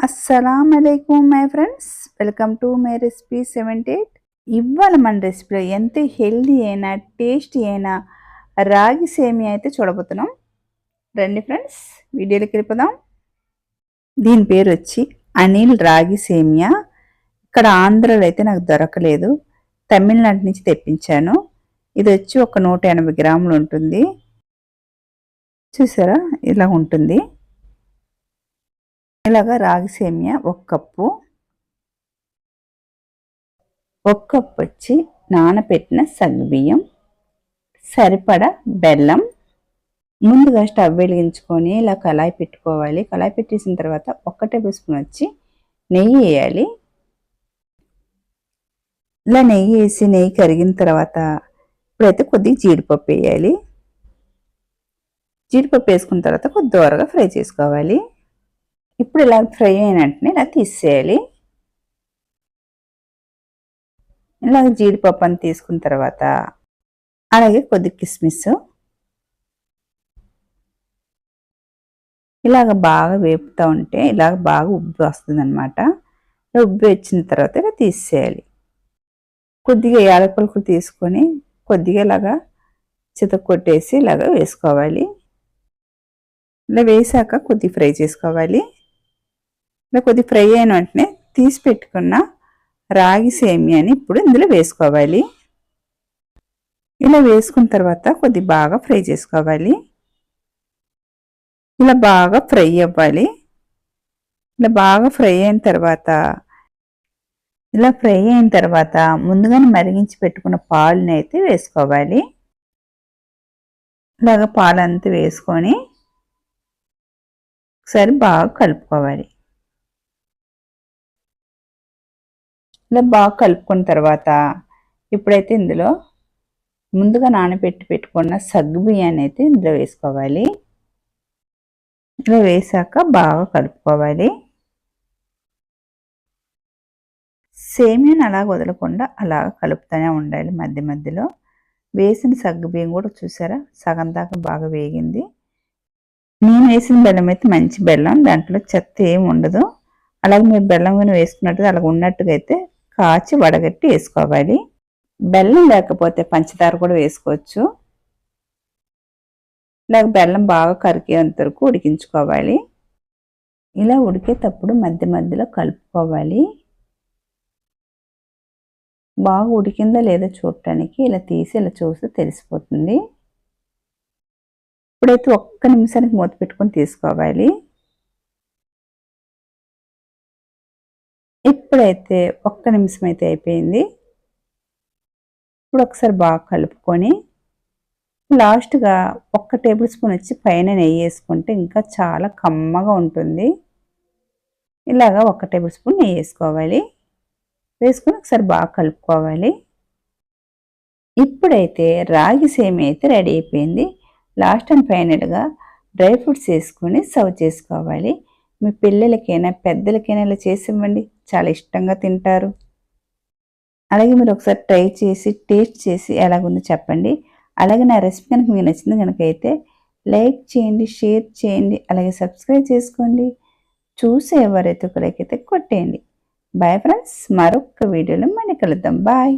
అస్సలాముఅలైకుం my friends, welcome to my recipe 78. ఇవాళ మన రెసిపీలో ఎంత హెల్దీ అయినా టేస్టీ అయినా రాగి సేమియా అయితే చూడబోతున్నాం. రండి ఫ్రెండ్స్, వీడియోలోకి వెళ్ళిపోదాం. దీని పేరు వచ్చి అనిల్ రాగి సేమియా. ఇక్కడ ఆంధ్రలో అయితే నాకు దొరకలేదు, తమిళనాడు నుంచి తెప్పించాను. ఇది వచ్చి ఒక 180 గ్రాములు ఉంటుంది. చూసారా, ఇలా ఉంటుంది. ఇలాగా రాగి సేమియా ఒక కప్పు వచ్చి నానబెట్టిన సగ్గుబియ్యం, సరిపడా బెల్లం. ముందుగా స్టవ్ వెలిగించుకొని ఇలా కళాయి పెట్టుకోవాలి. కళాయి పెట్టేసిన తర్వాత 1 టేబుల్ స్పూన్ వచ్చి నెయ్యి వేయాలి. ఇలా నెయ్యి వేసి నెయ్యి కరిగిన తర్వాత ఇప్పుడైతే కొద్దిగా జీడిపప్పు వేయాలి. జీడిపప్పు వేసుకున్న తర్వాత కొద్ది దూరగా ఫ్రై చేసుకోవాలి. ఇప్పుడు ఇలా ఫ్రై అయిన వెంటనే ఇలా తీసేయాలి. ఇలా జీడిపప్పు అని తీసుకున్న తర్వాత అలాగే కొద్ది కిస్మిస్ ఇలాగ బాగా వేపుతూ ఉంటే ఇలాగ బాగా ఉబ్బి వస్తుంది అనమాట. ఉబ్బి వచ్చిన తర్వాత ఇలా తీసేయాలి. కొద్దిగా యాలకులు తీసుకొని కొద్దిగా ఇలాగా చితకొట్టేసి ఇలాగ వేసుకోవాలి. ఇలా వేసాక కొద్దిగా ఫ్రై చేసుకోవాలి. ఇలా కొద్దిగా ఫ్రై అయిన వెంటనే తీసి పెట్టుకున్న రాగి సేమియాని ఇప్పుడు ఇందులో వేసుకోవాలి. ఇలా వేసుకున్న తర్వాత కొద్దిగా బాగా ఫ్రై చేసుకోవాలి. ఇలా బాగా ఫ్రై అవ్వాలి. ఇలా బాగా ఫ్రై అయిన తర్వాత ముందుగానే మరిగించి పెట్టుకున్న పాలుని అయితే వేసుకోవాలి. ఇలాగ పాలంతా వేసుకొని ఒకసారి బాగా కలుపుకోవాలి. ఇలా బాగా కలుపుకున్న తర్వాత ఇప్పుడైతే ఇందులో ముందుగా పెట్టుకున్న సగ్గు బియ్యాన్ని అయితే ఇందులో వేసుకోవాలి. ఇలా వేసాక బాగా కలుపుకోవాలి. సేమియాని అలా వదలకుండా అలా కలుపుతూనే ఉండాలి. మధ్య మధ్యలో వేసిన సగ్గు బియ్యం కూడా చూసారా, సగం దాకా బాగా వేగింది. నేను వేసిన బెల్లం అయితే మంచి బెల్లం, దాంట్లో చెత్త ఏమి ఉండదు. అలాగే మీరు బెల్లం కానీ వేసుకున్నట్టుగా అలాగ ఉన్నట్టుగా అయితే కాచి వడగట్టి వేసుకోవాలి. బెల్లం లేకపోతే పంచదార కూడా వేసుకోవచ్చు. ఇలాగ బెల్లం బాగా కరిగేంత వరకు ఉడికించుకోవాలి. ఇలా ఉడికేటప్పుడు మధ్య మధ్యలో కలుపుకోవాలి. బాగా ఉడికిందా లేదా చూడటానికి ఇలా తీసి ఇలా చూస్తే తెలిసిపోతుంది. ఇప్పుడైతే 1 నిమిషానికి మూత పెట్టుకొని తీసుకోవాలి. ఇప్పుడైతే 1 నిమిషం అయితే అయిపోయింది. ఇప్పుడు ఒకసారి బాగా కలుపుకొని లాస్ట్గా 1 టేబుల్ స్పూన్ వచ్చి పైన నెయ్యి వేసుకుంటే ఇంకా చాలా కమ్మగా ఉంటుంది. ఇలాగా 1 టేబుల్ స్పూన్ నెయ్యి వేసుకోవాలి. వేసుకొని ఒకసారి బాగా కలుపుకోవాలి. ఇప్పుడైతే రాగి సేమియా అయితే రెడీ అయిపోయింది. లాస్ట్ అండ్ ఫైనల్గా డ్రై ఫ్రూట్స్ వేసుకొని సర్వ్ చేసుకోవాలి. మీ పిల్లలకైనా పెద్దలకైనా ఇలా చేసి ఇవ్వండి, చాలా ఇష్టంగా తింటారు. అలాగే మీరు ఒకసారి ట్రై చేసి టేస్ట్ చేసి ఎలాగుందో చెప్పండి. అలాగే నా రెసిపీ కనుక మీకు నచ్చింది కనుక అయితే లైక్ చేయండి, షేర్ చేయండి, అలాగే సబ్స్క్రైబ్ చేసుకోండి. చూసే ఎవరైతే ఒక లైక్ అయితే కొట్టేయండి. బాయ్ ఫ్రెండ్స్, మరొక వీడియోలో మళ్ళీ కలుద్దాం. బాయ్.